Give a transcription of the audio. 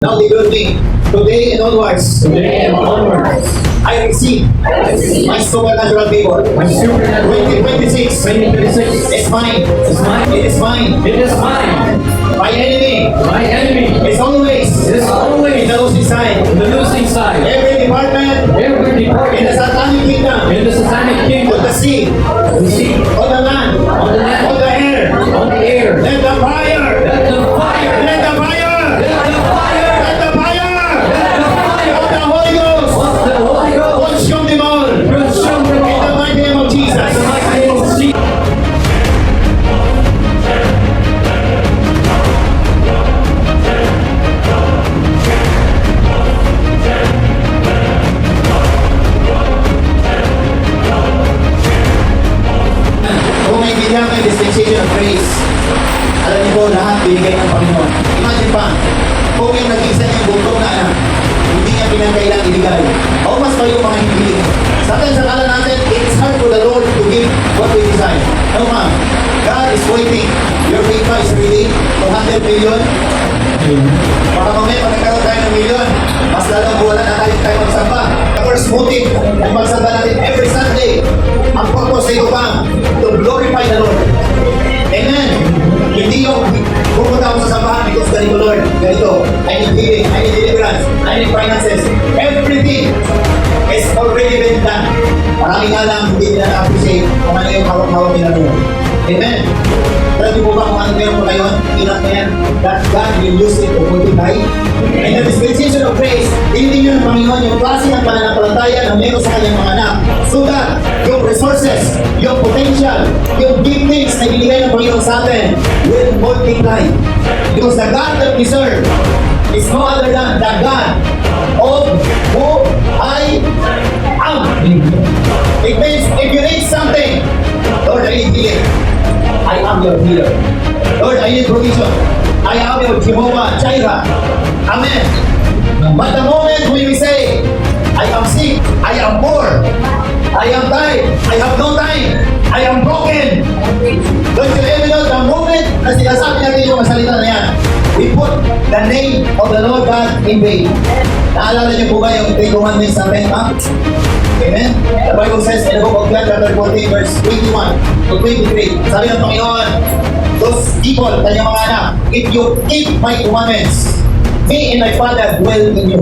Now the good thing, today and onwards, I receive my supernatural favor. 2026 is mine. It is mine. My enemy is always in the losing side. Every department in the satanic kingdom, on the sea, on the land, on the air, let the fire, let the fire of the Holy Ghost consume them all. In the mighty name of Jesus. Kung may bilang may dispensation of grace, alam niyo po lahat binigay ng Panginoon. Imagine pa, kung yung nag-isa niyang bundok na anak, hindi niya pinagkailang ibigay. O mas pa yung mga hindi. Sometimes akala natin, it's hard for the Lord to give what we desire. No ma'am, God is waiting. Your faith is ready to 100 million. Baka mamaya pag nagkaroon tayo ng million, mas lalong buwalan na tayo magsamba. The first motive ng magsamba natin every Sunday, ang purpose ay upang to glorify the Lord. Amen. Hindi yung pupunta ako sa sambahan because ganito Lord, ganito. I need healing, I need deliverance, I need finances. Everything is already been done. Maraming nga lang hindi nila na-appreciate kung ano yung hawak-hawak nila ngayon. Amen. Alam niyo po ba kung ano meron po ngayon? Inak na yan. That God will use it to multiply. And the dispensation of grace, hindi nyo ng Panginoon yung klase ng pananampalataya na meron sa kanyang mga anak. So that yung resources, yung potential, yung giftings na binigay ng Panginoon sa atin will multiply. Because the God that we serve is no other than the God of who I am. It means if you need something, Lord, I need healing. I am your healer. Lord, I need provision. I am your Jehovah Jireh. Amen. But the moment when we say, I am sick, I am poor, I am tired, I have no time, I am broken. Don't you ever know the moment na sinasabi natin yung salita na yan, we put the name of the Lord God in vain. Naalala niyo po ba yung 3 commandments natin, ha? Amen? The Bible says in the book of John chapter 14 verse 21 to 23, sabi ng Panginoon, those people, kanyang mga anak, if you keep my commandments, me and my Father dwell in you.